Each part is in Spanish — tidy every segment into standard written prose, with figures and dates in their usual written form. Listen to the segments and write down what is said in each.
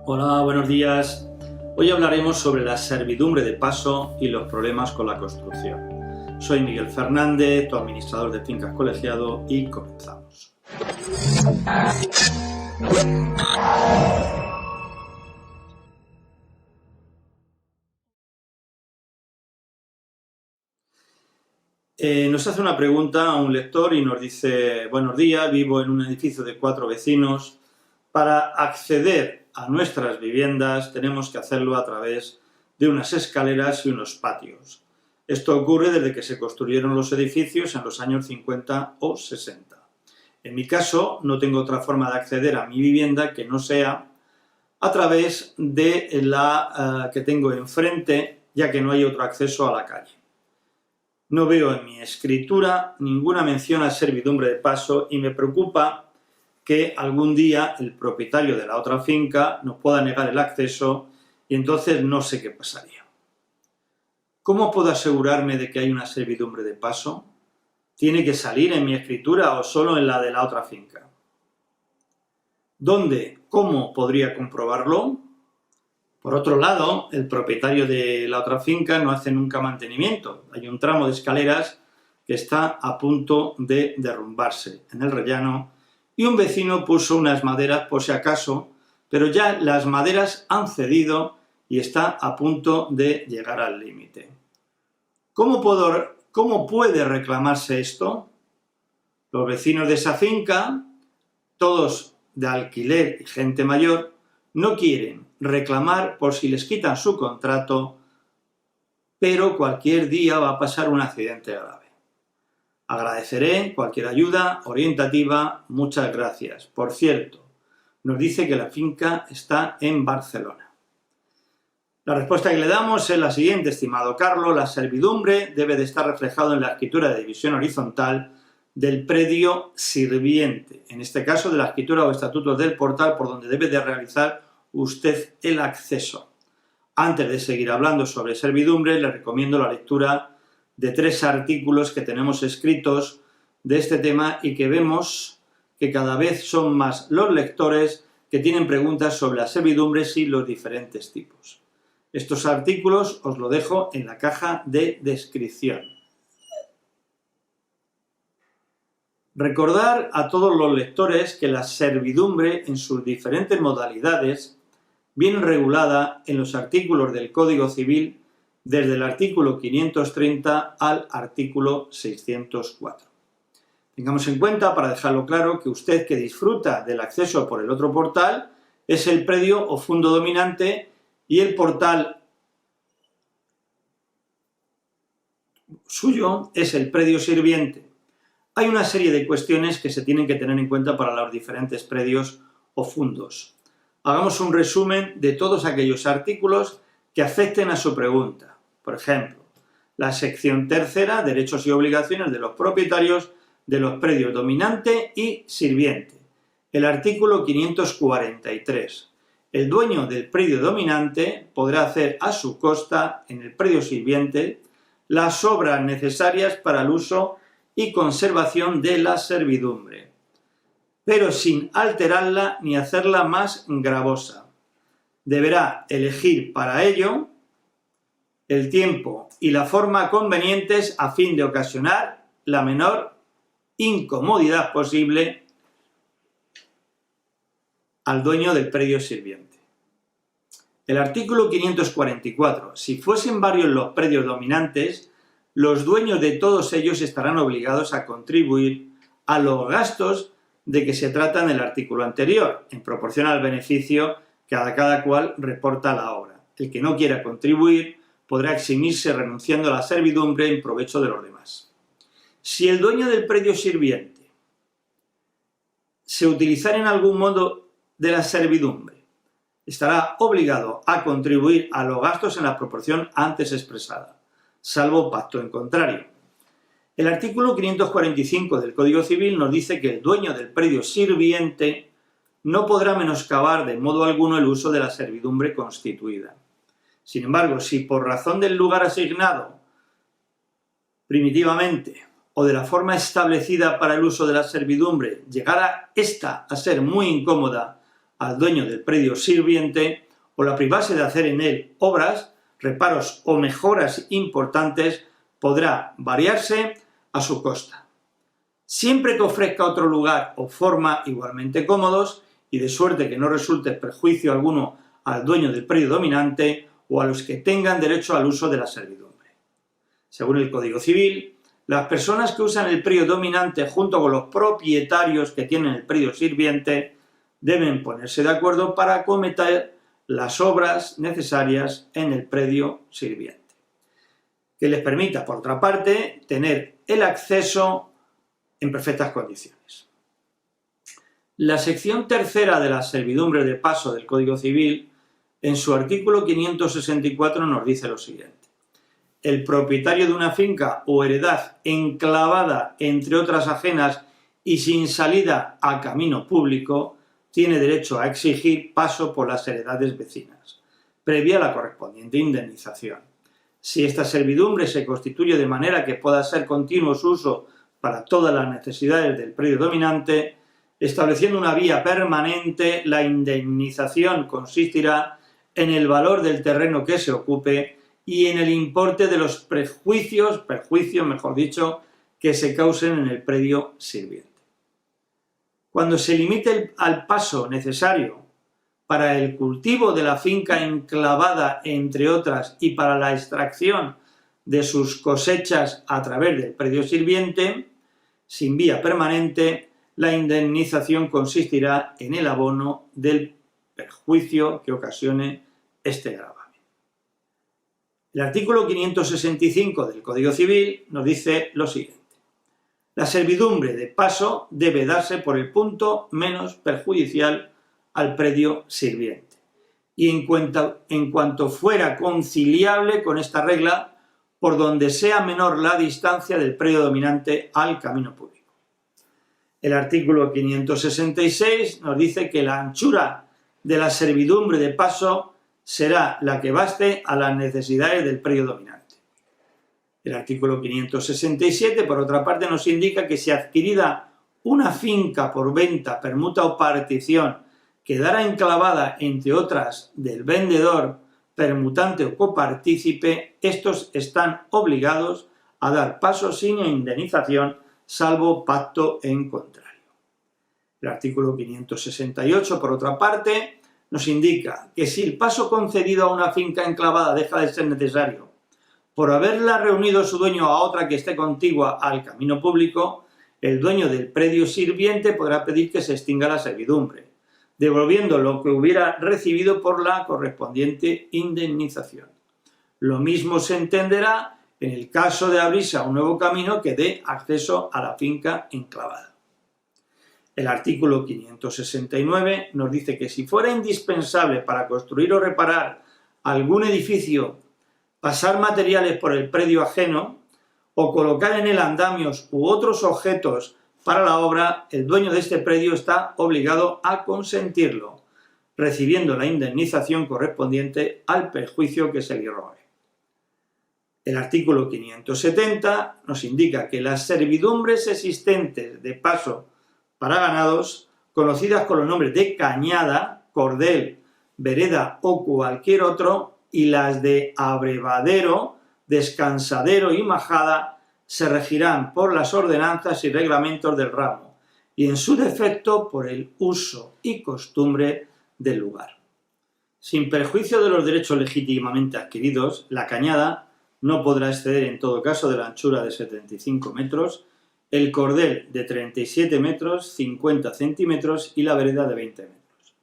Hola, buenos días. Hoy hablaremos sobre la servidumbre de paso y los problemas con la construcción. Soy Miguel Fernández, tu administrador de fincas colegiado, y comenzamos. Nos hace una pregunta a un lector y nos dice: buenos días, vivo en un edificio de 4 vecinos. Para acceder a nuestras viviendas tenemos que hacerlo a través de unas escaleras y unos patios. Esto ocurre desde que se construyeron los edificios en los años 50 o 60. En mi caso, no tengo otra forma de acceder a mi vivienda que no sea a través de la que tengo enfrente, ya que no hay otro acceso a la calle. No veo en mi escritura ninguna mención a servidumbre de paso y me preocupa que algún día el propietario de la otra finca nos pueda negar el acceso y entonces no sé qué pasaría. ¿Cómo puedo asegurarme de que hay una servidumbre de paso? ¿Tiene que salir en mi escritura o solo en la de la otra finca? ¿Dónde? ¿Cómo podría comprobarlo? Por otro lado, el propietario de la otra finca no hace nunca mantenimiento. Hay un tramo de escaleras que está a punto de derrumbarse en el rellano y un vecino puso unas maderas por si acaso, pero ya las maderas han cedido y está a punto de llegar al límite. ¿Cómo puede reclamarse esto? Los vecinos de esa finca, todos de alquiler y gente mayor, no quieren reclamar por si les quitan su contrato, pero cualquier día va a pasar un accidente grave. Agradeceré cualquier ayuda orientativa, muchas gracias. Por cierto, nos dice que la finca está en Barcelona. La respuesta que le damos es la siguiente, estimado Carlos: la servidumbre debe de estar reflejado en la escritura de división horizontal del predio sirviente, en este caso de la escritura o estatutos del portal por donde debe de realizar usted el acceso. Antes de seguir hablando sobre servidumbre, le recomiendo la lectura de 3 artículos que tenemos escritos de este tema y que vemos que cada vez son más los lectores que tienen preguntas sobre las servidumbres y los diferentes tipos. Estos artículos os lo dejo en la caja de descripción. Recordar a todos los lectores que la servidumbre en sus diferentes modalidades viene regulada en los artículos del Código Civil desde el artículo 530 al artículo 604. Tengamos en cuenta, para dejarlo claro, que usted que disfruta del acceso por el otro portal es el predio o fundo dominante y el portal suyo es el predio sirviente. Hay una serie de cuestiones que se tienen que tener en cuenta para los diferentes predios o fundos. Hagamos un resumen de todos aquellos artículos que afecten a su pregunta. Por ejemplo, la sección 3, derechos y obligaciones de los propietarios de los predios dominante y sirviente. El artículo 543. El dueño del predio dominante podrá hacer a su costa en el predio sirviente las obras necesarias para el uso y conservación de la servidumbre, pero sin alterarla ni hacerla más gravosa. Deberá elegir para ello el tiempo y la forma convenientes a fin de ocasionar la menor incomodidad posible al dueño del predio sirviente. El artículo 544. Si fuesen varios los predios dominantes, los dueños de todos ellos estarán obligados a contribuir a los gastos de que se trata en el artículo anterior, en proporción al beneficio que a cada cual reporta la obra. El que no quiera contribuir podrá eximirse renunciando a la servidumbre en provecho de los demás. Si el dueño del predio sirviente se utilizara en algún modo de la servidumbre, estará obligado a contribuir a los gastos en la proporción antes expresada, salvo pacto en contrario. El artículo 545 del Código Civil nos dice que el dueño del predio sirviente no podrá menoscabar de modo alguno el uso de la servidumbre constituida. Sin embargo, si por razón del lugar asignado primitivamente o de la forma establecida para el uso de la servidumbre llegara ésta a ser muy incómoda al dueño del predio sirviente o la privase de hacer en él obras, reparos o mejoras importantes, podrá variarse a su costa. Siempre que ofrezca otro lugar o forma igualmente cómodos y de suerte que no resulte perjuicio alguno al dueño del predio dominante o a los que tengan derecho al uso de la servidumbre. Según el Código Civil, las personas que usan el predio dominante junto con los propietarios que tienen el predio sirviente deben ponerse de acuerdo para acometer las obras necesarias en el predio sirviente, que les permita, por otra parte, tener el acceso en perfectas condiciones. La sección tercera de la servidumbre de paso del Código Civil, en su artículo 564, nos dice lo siguiente: el propietario de una finca o heredad enclavada entre otras ajenas y sin salida a camino público tiene derecho a exigir paso por las heredades vecinas, previa a la correspondiente indemnización. Si esta servidumbre se constituye de manera que pueda ser continuo su uso para todas las necesidades del predio dominante, estableciendo una vía permanente, la indemnización consistirá en el valor del terreno que se ocupe y en el importe de los perjuicios, que se causen en el predio sirviente. Cuando se limite al paso necesario para el cultivo de la finca enclavada, entre otras, y para la extracción de sus cosechas a través del predio sirviente, sin vía permanente, la indemnización consistirá en el abono del perjuicio que ocasione este gravamen. El artículo 565 del Código Civil nos dice lo siguiente: la servidumbre de paso debe darse por el punto menos perjudicial al predio sirviente, y en cuanto fuera conciliable con esta regla, por donde sea menor la distancia del predio dominante al camino público. El artículo 566 nos dice que la anchura de la servidumbre de paso será la que baste a las necesidades del predio dominante. El artículo 567, por otra parte, nos indica que si adquirida una finca por venta, permuta o partición quedara enclavada, entre otras, del vendedor, permutante o copartícipe, estos están obligados a dar paso sin indemnización, salvo pacto en contrario. El artículo 568, por otra parte, nos indica que si el paso concedido a una finca enclavada deja de ser necesario por haberla reunido su dueño a otra que esté contigua al camino público, el dueño del predio sirviente podrá pedir que se extinga la servidumbre, devolviendo lo que hubiera recibido por la correspondiente indemnización. Lo mismo se entenderá en el caso de abrirse a un nuevo camino que dé acceso a la finca enclavada. El artículo 569 nos dice que si fuera indispensable para construir o reparar algún edificio, pasar materiales por el predio ajeno o colocar en él andamios u otros objetos para la obra, el dueño de este predio está obligado a consentirlo, recibiendo la indemnización correspondiente al perjuicio que se le rogue. El artículo 570 nos indica que las servidumbres existentes de paso para ganados, conocidas con los nombres de cañada, cordel, vereda o cualquier otro, y las de abrevadero, descansadero y majada, se regirán por las ordenanzas y reglamentos del ramo, y en su defecto por el uso y costumbre del lugar. Sin perjuicio de los derechos legítimamente adquiridos, la cañada no podrá exceder en todo caso de la anchura de 75 metros, el cordel de 37 metros, 50 centímetros y la vereda de 20 metros.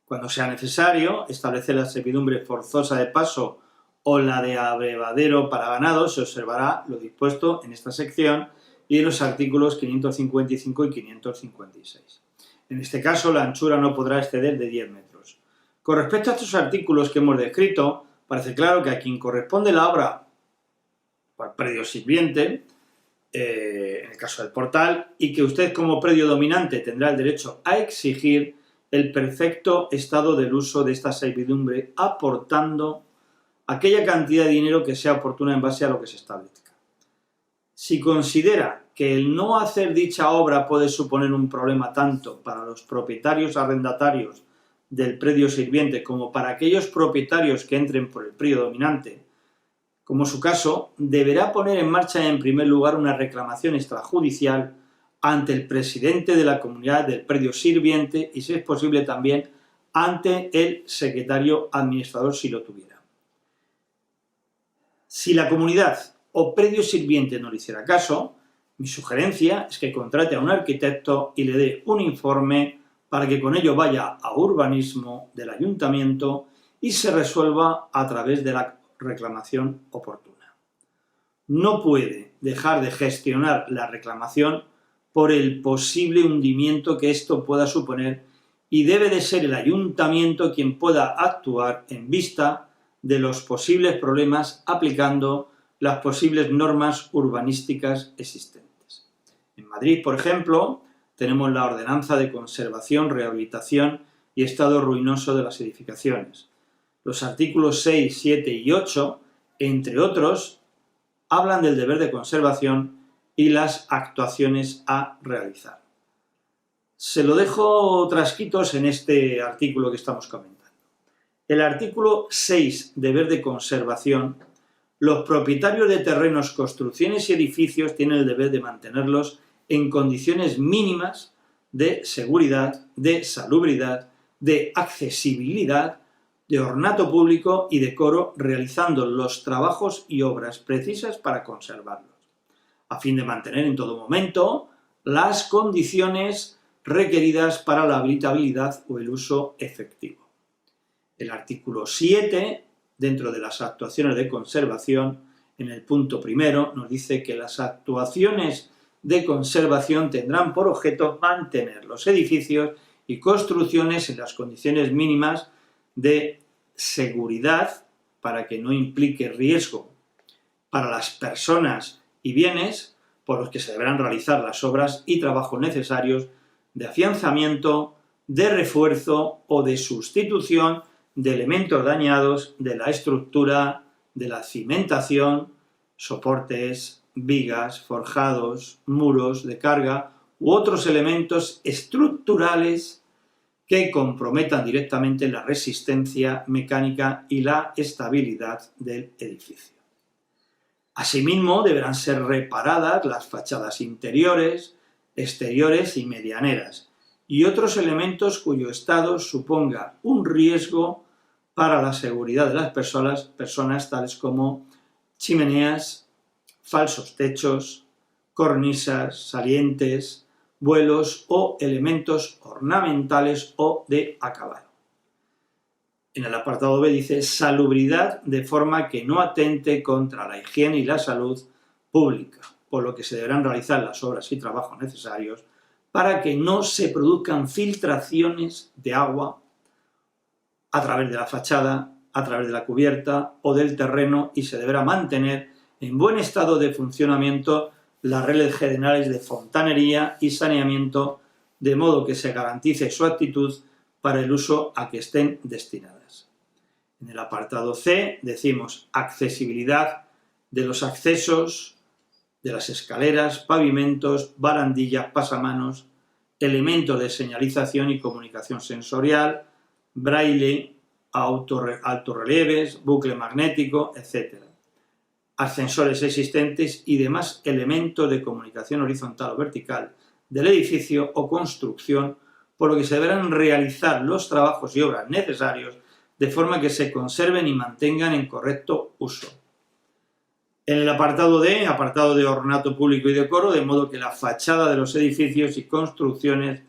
Cuando sea necesario establecer la servidumbre forzosa de paso o la de abrevadero para ganado, se observará lo dispuesto en esta sección y en los artículos 555 y 556. En este caso, la anchura no podrá exceder de 10 metros. Con respecto a estos artículos que hemos descrito, parece claro que a quien corresponde la obra por predio sirviente, en el caso del portal, y que usted como predio dominante tendrá el derecho a exigir el perfecto estado del uso de esta servidumbre, aportando aquella cantidad de dinero que sea oportuna en base a lo que se establezca. Si considera que el no hacer dicha obra puede suponer un problema tanto para los propietarios arrendatarios del predio sirviente como para aquellos propietarios que entren por el predio dominante, como su caso, deberá poner en marcha en primer lugar una reclamación extrajudicial ante el presidente de la comunidad del predio sirviente y, si es posible, también ante el secretario administrador si lo tuviera. Si la comunidad o predio sirviente no le hiciera caso, mi sugerencia es que contrate a un arquitecto y le dé un informe para que con ello vaya a urbanismo del ayuntamiento y se resuelva a través de la reclamación oportuna. No puede dejar de gestionar la reclamación por el posible hundimiento que esto pueda suponer y debe de ser el ayuntamiento quien pueda actuar en vista de los posibles problemas aplicando las posibles normas urbanísticas existentes. En Madrid, por ejemplo, tenemos la Ordenanza de Conservación, Rehabilitación y Estado Ruinoso de las Edificaciones. Los artículos 6, 7 y 8, entre otros, hablan del deber de conservación y las actuaciones a realizar. Se lo dejo transcritos en este artículo que estamos comentando. El artículo 6, deber de conservación. Los propietarios de terrenos, construcciones y edificios tienen el deber de mantenerlos en condiciones mínimas de seguridad, de salubridad, de accesibilidad, de ornato público y decoro, realizando los trabajos y obras precisas para conservarlos, a fin de mantener en todo momento las condiciones requeridas para la habitabilidad o el uso efectivo. El artículo 7, dentro de las actuaciones de conservación, en el punto primero, nos dice que las actuaciones de conservación tendrán por objeto mantener los edificios y construcciones en las condiciones mínimas de seguridad para que no implique riesgo para las personas y bienes por los que se deberán realizar las obras y trabajos necesarios de afianzamiento, de refuerzo o de sustitución de elementos dañados de la estructura, de la cimentación, soportes, vigas, forjados, muros de carga u otros elementos estructurales que comprometan directamente la resistencia mecánica y la estabilidad del edificio. Asimismo, deberán ser reparadas las fachadas interiores, exteriores y medianeras, y otros elementos cuyo estado suponga un riesgo para la seguridad de las personas tales como chimeneas, falsos techos, cornisas, salientes, vuelos o elementos ornamentales o de acabado. En el apartado B dice salubridad de forma que no atente contra la higiene y la salud pública, por lo que se deberán realizar las obras y trabajos necesarios para que no se produzcan filtraciones de agua a través de la fachada, a través de la cubierta o del terreno, y se deberá mantener en buen estado de funcionamiento las reglas generales de fontanería y saneamiento, de modo que se garantice su actitud para el uso a que estén destinadas. En el apartado C decimos accesibilidad de los accesos, de las escaleras, pavimentos, barandillas, pasamanos, elementos de señalización y comunicación sensorial, braille, altorrelieves, bucle magnético, etc. Ascensores existentes y demás elementos de comunicación horizontal o vertical del edificio o construcción, por lo que se deberán realizar los trabajos y obras necesarios de forma que se conserven y mantengan en correcto uso. En el apartado D, apartado de ornato público y decoro, de modo que la fachada de los edificios y construcciones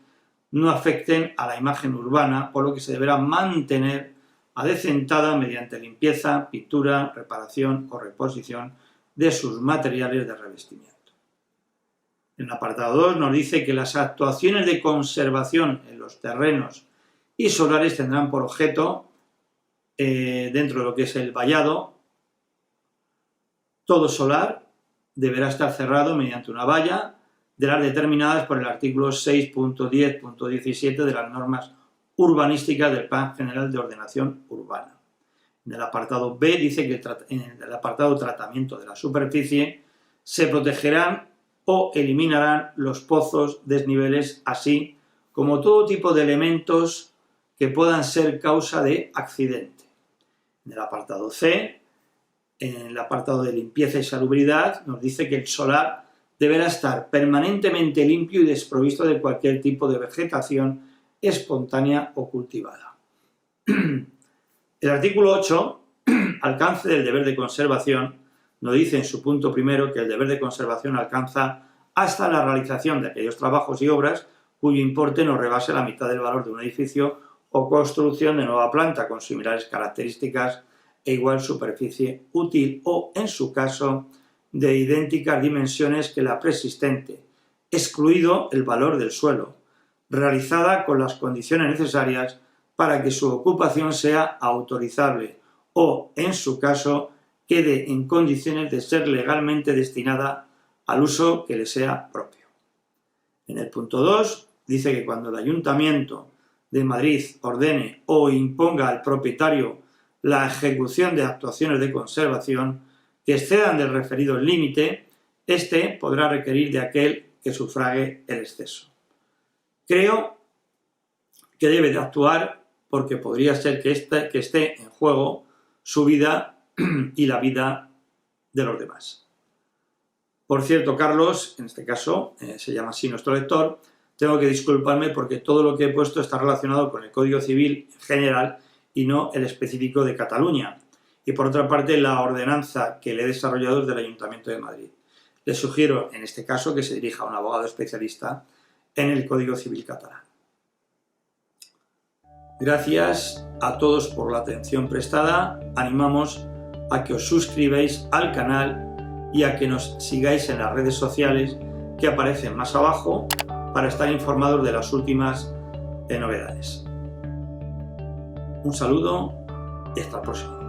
no afecten a la imagen urbana, por lo que se deberá mantener adecentada mediante limpieza, pintura, reparación o reposición de sus materiales de revestimiento. En el apartado 2 nos dice que las actuaciones de conservación en los terrenos y solares tendrán por objeto, dentro de lo que es el vallado, todo solar deberá estar cerrado mediante una valla de las determinadas por el artículo 6.10.17 de las normas urbanísticas del Plan General de Ordenación Urbana. En el apartado B dice que en el apartado tratamiento de la superficie se protegerán o eliminarán los pozos, desniveles, así como todo tipo de elementos que puedan ser causa de accidente. En el apartado C, en el apartado de limpieza y salubridad, nos dice que el solar deberá estar permanentemente limpio y desprovisto de cualquier tipo de vegetación espontánea o cultivada. El artículo 8, alcance del deber de conservación, nos dice en su punto primero que el deber de conservación alcanza hasta la realización de aquellos trabajos y obras cuyo importe no rebase la mitad del valor de un edificio o construcción de nueva planta con similares características e igual superficie útil o, en su caso, de idénticas dimensiones que la preexistente, excluido el valor del suelo, realizada con las condiciones necesarias para que su ocupación sea autorizable o, en su caso, quede en condiciones de ser legalmente destinada al uso que le sea propio. En el punto 2 dice que cuando el Ayuntamiento de Madrid ordene o imponga al propietario la ejecución de actuaciones de conservación que excedan del referido límite, éste podrá requerir de aquel que sufrague el exceso. Creo que debe de actuar porque podría ser que esté en juego su vida y la vida de los demás. Por cierto, Carlos, en este caso, se llama así nuestro lector, tengo que disculparme porque todo lo que he puesto está relacionado con el Código Civil general y no el específico de Cataluña. Y por otra parte, la ordenanza que le he desarrollado es del Ayuntamiento de Madrid. Le sugiero, en este caso, que se dirija a un abogado especialista en el Código Civil catalán. Gracias a todos por la atención prestada. Animamos a que os suscribáis al canal y a que nos sigáis en las redes sociales que aparecen más abajo para estar informados de las últimas novedades. Un saludo y hasta el próximo.